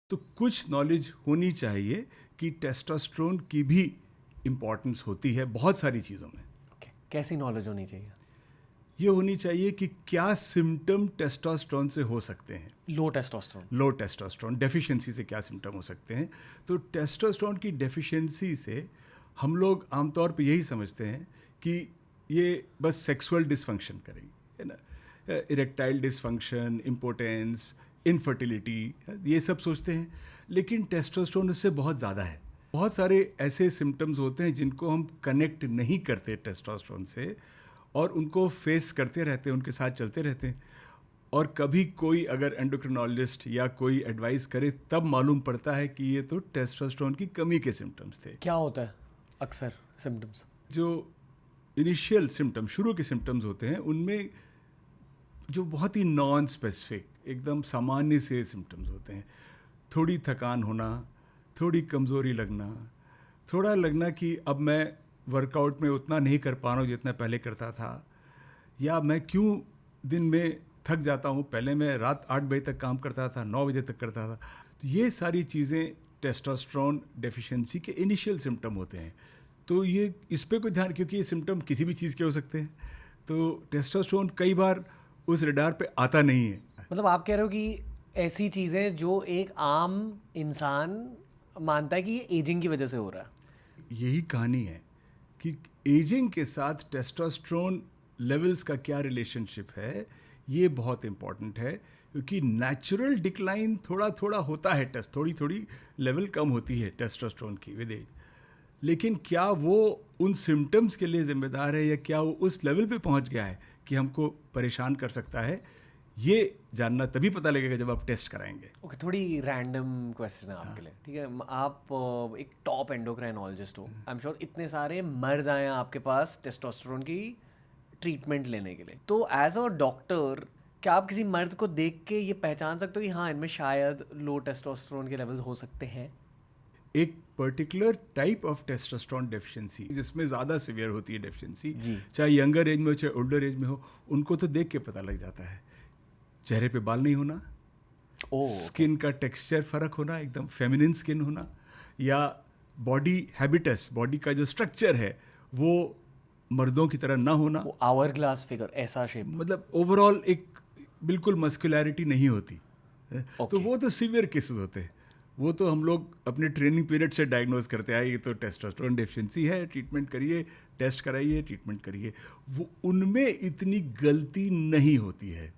तो कुछ नॉलेज होनी चाहिए कि टेस्टोस्टेरोन की भी इम्पोर्टेंस होती है बहुत सारी चीज़ों में। ओके, कैसी नॉलेज होनी चाहिए? ये होनी चाहिए कि क्या सिम्टम टेस्टोस्टेरोन से हो सकते हैं। लो टेस्टोस्टेरोन। लो टेस्टोस्टेरोन डेफिशिएंसी से क्या सिम्टम हो सकते हैं। तो टेस्टोस्टेरोन की डेफिशिएंसी से हम लोग आमतौर पे यही समझते हैं कि ये बस सेक्सुअल डिसफंक्शन करेगी, है ना, इरेक्टाइल डिसफंक्शन, इम्पोर्टेंस, इनफर्टिलिटी, ये सब सोचते हैं। लेकिन टेस्टोस्टेरोन इससे बहुत ज़्यादा है। बहुत सारे ऐसे सिम्टम्स होते हैं जिनको हम कनेक्ट नहीं करते टेस्टोस्टेरोन से और उनको फेस करते रहते हैं, उनके साथ चलते रहते हैं। और कभी कोई अगर एंडोक्रिनोलॉजिस्ट या कोई एडवाइस करे तब मालूम पड़ता है कि ये तो टेस्टोस्टेरोन की कमी के सिम्टम्स थे। क्या होता है अक्सर सिम्टम्स? जो इनिशियल सिम्टम्स, शुरू के सिम्टम्स होते हैं, उनमें जो बहुत ही नॉन स्पेसिफिक, एकदम सामान्य से सिम्टम्स होते हैं। थोड़ी थकान होना, थोड़ी कमज़ोरी लगना, थोड़ा लगना कि अब मैं वर्कआउट में उतना नहीं कर पा रहा हूँ जितना पहले करता था, या मैं क्यों दिन में थक जाता हूँ, पहले मैं रात 8 बजे तक काम करता था, 9 बजे तक करता था। तो ये सारी चीज़ें टेस्टोस्टेरोन डेफिशिएंसी के इनिशियल सिम्टम होते हैं। तो ये इस पे कोई ध्यान, क्योंकि ये सिम्टम किसी भी चीज़ के हो सकते हैं, तो टेस्टोस्टेरोन कई बार उस रडार पे आता नहीं है। मतलब आप कह रहे हो कि ऐसी चीज़ें जो एक आम इंसान मानता है कि ये एजिंग की वजह से हो रहा है। यही कहानी है कि एजिंग के साथ टेस्टोस्टेरोन लेवल्स का क्या रिलेशनशिप है, ये बहुत इम्पॉर्टेंट है। क्योंकि नेचुरल डिक्लाइन थोड़ा थोड़ा होता है, टेस्ट थोड़ी थोड़ी लेवल कम होती है टेस्टोस्टेरोन की विद एज। लेकिन क्या वो उन सिम्टम्स के लिए जिम्मेदार है, या क्या वो उस लेवल पे पहुंच गया है कि हमको परेशान कर सकता है, ये जानना तभी पता लगेगा जब आप टेस्ट कराएंगे। ओके, थोड़ी रैंडम क्वेश्चन है आपके लिए, ठीक है? आप एक टॉप एंडोक्राइनोलॉजिस्ट हो, आई एम श्योर इतने सारे मर्द आए हैं आपके पास टेस्टोस्टेरोन की ट्रीटमेंट लेने के लिए। तो एज अ डॉक्टर, क्या आप किसी मर्द को देख के ये पहचान सकते हो कि हाँ, इनमें शायद लो टेस्टोस्टेरोन के लेवल्स हो सकते हैं? एक particular type of testosterone deficiency जिसमें ज़्यादा सीवियर होती है डेफिशिएंसी, जी। चाहे यंगर एज में हो चाहे ओल्डर एज में हो, उनको तो देख के पता लग जाता है। चेहरे पे बाल नहीं होना, ओ, ओके। स्किन का टेक्सचर फ़र्क होना, एकदम फेमिनिन स्किन होना, या बॉडी हैबिटस, बॉडी का जो स्ट्रक्चर है वो मर्दों की तरह ना होना। वो आवर ग्लास फिगर, ऐसा शेप। मतलब ओवरऑल एक बिल्कुल मस्कुलैरिटी नहीं होती। तो ओके। वो तो सीवियर केसेस होते हैं। वो तो हम लोग अपने ट्रेनिंग पीरियड से डायग्नोज करते हैं, ये तो टेस्टोस्टेरोन डेफिशिएंसी है, ट्रीटमेंट करिए, टेस्ट कराइए, ट्रीटमेंट करिए। वो उनमें इतनी गलती नहीं होती है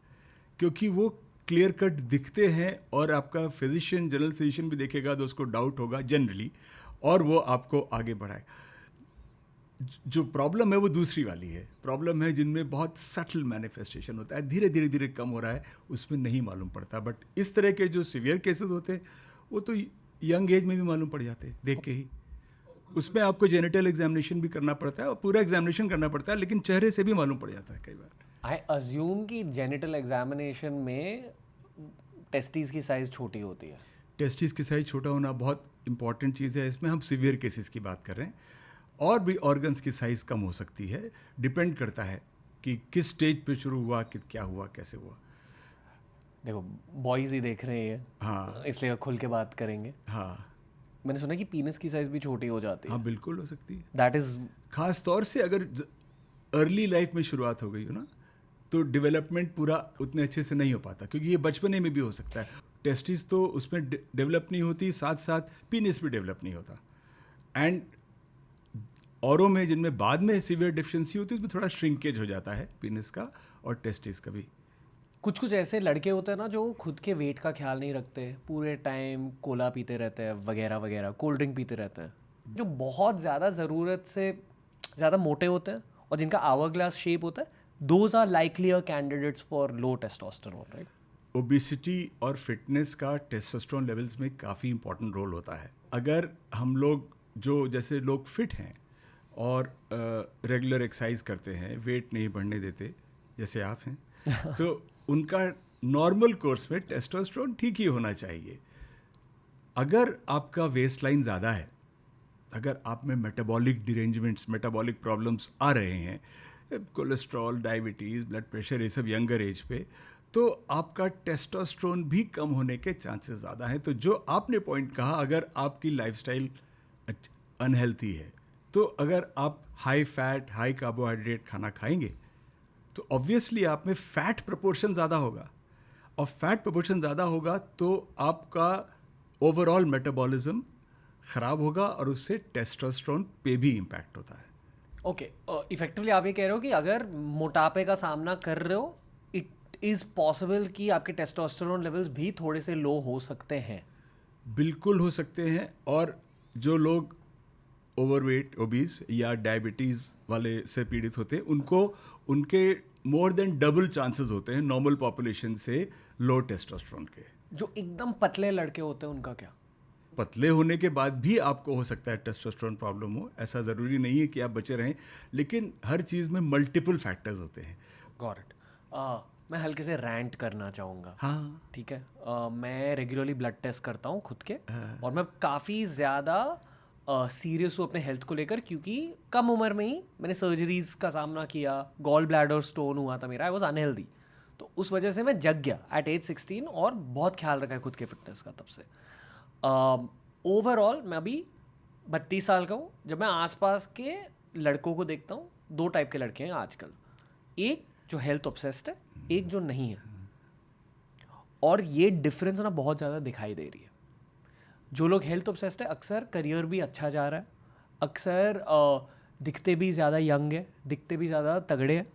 क्योंकि वो क्लियर कट दिखते हैं, और आपका फिजिशियन, जनरल फिजिशियन भी देखेगा तो उसको डाउट होगा जनरली, और वो आपको आगे बढ़ाएगा। जो प्रॉब्लम है वो दूसरी वाली है। प्रॉब्लम है जिनमें बहुत सटल मैनिफेस्टेशन होता है, धीरे धीरे धीरे कम हो रहा है, उसमें नहीं मालूम पड़ता। बट इस तरह के जो सीवियर केसेस होते हैं वो तो यंग एज में भी मालूम पड़ जाते हैं देख के ही। उसमें आपको जेनिटल एग्जामिनेशन भी करना पड़ता है और पूरा एग्जामिनेशन करना पड़ता है, लेकिन चेहरे से भी मालूम पड़ जाता है कई बार। आई अज्यूम कि जेनिटल एग्जामिनेशन में टेस्टिस की साइज़ छोटी होती है। टेस्टिस की साइज छोटा होना बहुत इंपॉर्टेंट चीज़ है। इसमें हम सीवियर केसेस की बात कर रहे हैं। और भी ऑर्गन्स की साइज़ कम हो सकती है, डिपेंड करता है कि किस स्टेज पे शुरू हुआ, कि क्या हुआ, कैसे हुआ। देखो, बॉयज़ ही देख रहे हैं, हाँ इसलिए खुल के बात करेंगे। हाँ मैंने सुना कि पीनस की साइज़ भी छोटी हो जाती हाँ, है। बिल्कुल हो सकती है। That is. ख़ास तौर से अगर अर्ली लाइफ में शुरुआत हो गई हो ना, तो डेवलपमेंट पूरा उतने अच्छे से नहीं हो पाता, क्योंकि ये बचपने में भी हो सकता है। टेस्टिस तो उसमें डेवलप नहीं होती, साथ साथ पीनिस भी डेवलप नहीं होता। एंड औरों में जिनमें बाद में सीवियर डिफिशिएंसी होती है उसमें थोड़ा श्रिंकेज हो जाता है पीनिस का और टेस्टिस का भी। कुछ कुछ ऐसे लड़के होते हैं ना जो खुद के वेट का ख्याल नहीं रखते, पूरे टाइम कोला पीते रहते हैं वगैरह वगैरह, कोल्ड ड्रिंक पीते रहते हैं, जो बहुत ज़्यादा ज़रूरत से ज़्यादा मोटे होते हैं और जिनका आवर ग्लास शेप होता है। Those are likelier candidates for low testosterone, right? Obesity और फिटनेस का टेस्टोस्टेरोन लेवल्स में काफ़ी इंपॉर्टेंट रोल होता है। अगर हम लोग, जो जैसे लोग फिट हैं और रेगुलर एक्सरसाइज करते हैं, वेट नहीं बढ़ने देते जैसे आप हैं, तो उनका नॉर्मल कोर्स में टेस्टोस्टेरोन ठीक ही होना चाहिए। अगर आपका वेस्ट लाइन ज़्यादा है, अगर आप में मेटाबॉलिक डिरेंजमेंट्स, मेटाबॉलिक प्रॉब्लम्स आ रहे हैं, कोलेस्ट्रॉल, डायबिटीज़, ब्लड प्रेशर, ये सब यंगर एज पे, तो आपका टेस्टोस्टेरोन भी कम होने के चांसेस ज़्यादा हैं। तो जो आपने पॉइंट कहा, अगर आपकी लाइफस्टाइल अनहेल्थी है, तो अगर आप हाई फैट हाई कार्बोहाइड्रेट खाना खाएंगे तो ऑब्वियसली आप में फैट प्रोपोर्शन ज़्यादा होगा, और फैट प्रोपोर्शन ज़्यादा होगा तो आपका ओवरऑल मेटाबॉलिज्म ख़राब होगा और उससे टेस्टोस्टेरोन पे भी इम्पैक्ट होता है। ओके, इफेक्टिवली आप ये कह रहे हो कि अगर मोटापे का सामना कर रहे हो, इट इज़ पॉसिबल कि आपके टेस्टोस्टेरोन लेवल्स भी थोड़े से लो हो सकते हैं। बिल्कुल हो सकते हैं। और जो लोग ओवरवेट, ओबीज या डायबिटीज़ वाले से पीड़ित होते हैं, उनको उनके मोर देन डबल चांसेस होते हैं नॉर्मल पॉपुलेशन से लो टेस्टोस्टेरोन के। जो एकदम पतले लड़के होते हैं उनका क्या? पतले होने के बाद भी आपको हो सकता है टेस्टोस्टेरोन प्रॉब्लम हो, ऐसा ज़रूरी नहीं है कि आप बचे रहें, लेकिन हर चीज़ में मल्टीपल फैक्टर्स होते हैं। Got it. मैं हल्के से रैंट करना चाहूँगा। हाँ, ठीक है। मैं रेगुलरली ब्लड टेस्ट करता हूँ खुद के, और मैं काफ़ी ज़्यादा सीरियस हूँ अपने हेल्थ को लेकर, क्योंकि कम उम्र में ही मैंने सर्जरीज का सामना किया, गॉल ब्लैडर स्टोन हुआ था मेरा, आई वॉज अनहेल्दी। तो उस वजह से मैं जग गया एट एज 16, और बहुत ख्याल रखा है खुद के फिटनेस का तब से। ओवरऑल मैं अभी 32 साल का हूँ। जब मैं आसपास के लड़कों को देखता हूँ, दो टाइप के लड़के हैं आजकल, एक जो हेल्थ ऑब्सेस्ड है, एक जो नहीं है। और ये डिफरेंस ना बहुत ज़्यादा दिखाई दे रही है। जो लोग हेल्थ ऑब्सेस्ड है, अक्सर करियर भी अच्छा जा रहा है, अक्सर दिखते भी ज़्यादा यंग है, दिखते भी ज़्यादा तगड़े हैं।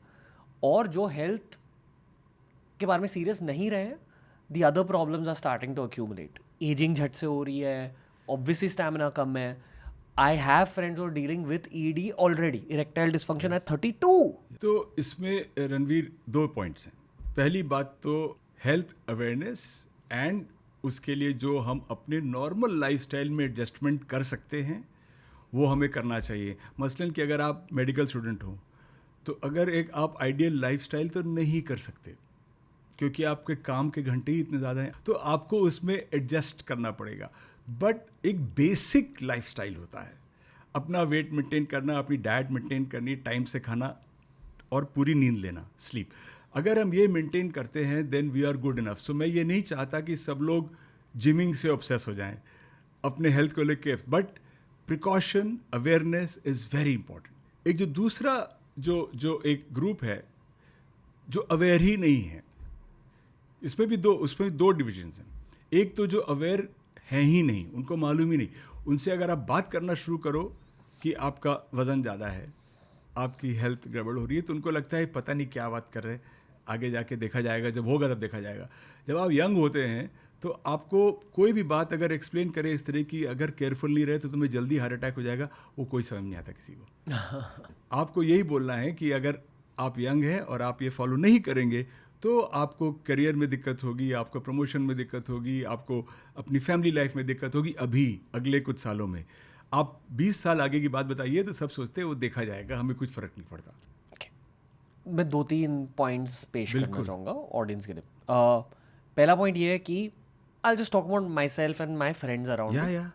और जो हेल्थ के बारे में सीरियस नहीं रहे हैं, the other problems are starting to accumulate. Aging झट से हो रही है, ऑब्वियसली स्टैमिना कम है। I have friends who are dealing with ED already, erectile dysfunction at 32। तो इसमें रणवीर 2 पॉइंट्स हैं। पहली बात तो हेल्थ अवेयरनेस, एंड उसके लिए जो हम अपने नॉर्मल लाइफस्टाइल में एडजस्टमेंट कर सकते हैं वो हमें करना चाहिए। मसलन कि अगर आप मेडिकल स्टूडेंट हो, तो अगर एक आप आइडियल लाइफस्टाइल तो नहीं कर सकते क्योंकि आपके काम के घंटे ही इतने ज़्यादा हैं, तो आपको उसमें एडजस्ट करना पड़ेगा। बट एक बेसिक लाइफस्टाइल होता है, अपना वेट मेंटेन करना, अपनी डाइट मेंटेन करनी, टाइम से खाना और पूरी नींद लेना, स्लीप। अगर हम ये मेंटेन करते हैं then we are good enough. So मैं ये नहीं चाहता कि सब लोग जिमिंग से ऑब्सेस हो जाएं अपने हेल्थ को लेकर, but precaution, awareness is very important. एक जो दूसरा जो एक ग्रुप है जो अवेयर ही नहीं है, उसमें भी दो डिविजन्स हैं। एक तो जो अवेयर हैं ही नहीं, उनको मालूम ही नहीं, उनसे अगर आप बात करना शुरू करो कि आपका वज़न ज़्यादा है, आपकी हेल्थ गड़बड़ हो रही है, तो उनको लगता है पता नहीं क्या बात कर रहे हैं, आगे जाके देखा जाएगा, जब होगा तब देखा जाएगा। जब आप यंग होते हैं तो आपको कोई भी बात अगर एक्सप्लेन करे इस तरह की, अगर केयरफुल नहीं रहे तो तुम्हें जल्दी हार्ट अटैक हो जाएगा, वो कोई समझ नहीं आता किसी को। आपको यही बोलना है कि अगर आप यंग हैं और आप ये फॉलो नहीं करेंगे तो आपको करियर में दिक्कत होगी, आपको प्रमोशन में दिक्कत होगी, आपको अपनी फैमिली लाइफ में दिक्कत होगी अभी अगले कुछ सालों में। आप 20 साल आगे की बात बताइए तो सब सोचते हैं वो देखा जाएगा, हमें कुछ फ़र्क नहीं पड़ता। मैं 2-3 पॉइंट्स पेश करना बिल्कुल। चाहूँगा ऑडियंस के लिए। पहला पॉइंट ये है कि I just talk about my self and my friends around. या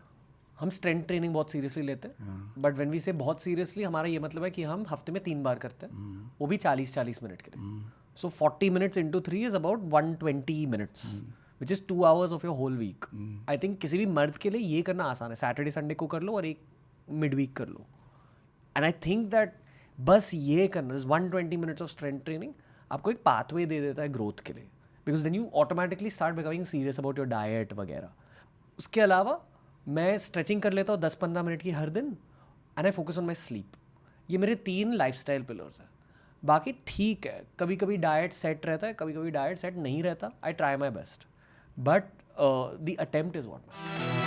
हम स्ट्रेंथ ट्रेनिंग बहुत सीरियसली लेते हैं, बट व्हेन वी से बहुत सीरियसली, हमारा ये मतलब है कि हम हफ्ते में 3 बार करते हैं, वो भी 40-40 मिनट के लिए। So 40 minutes into 3 is about 120 minutes, which is 2 hours of your whole week. I think किसी भी मर्द के लिए ये करना आसान है, सैटरडे संडे को कर लो और एक मिड वीक कर लो। एंड आई थिंक दैट बस ये करना, 120 मिनट्स ऑफ स्ट्रेंथ ट्रेनिंग आपको एक पाथवे दे देता है ग्रोथ के लिए, because then you automatically start becoming serious about your diet वगैरह। उसके अलावा मैं स्ट्रेचिंग कर लेता हूँ 10-15 मिनट की हर दिन, and I focus on my sleep. ये मेरे 3 लाइफस्टाइल पिलर्स हैं। बाकी ठीक है, कभी कभी डाइट सेट रहता है, कभी कभी डाइट सेट नहीं रहता। I try my best, but the attempt is what matters.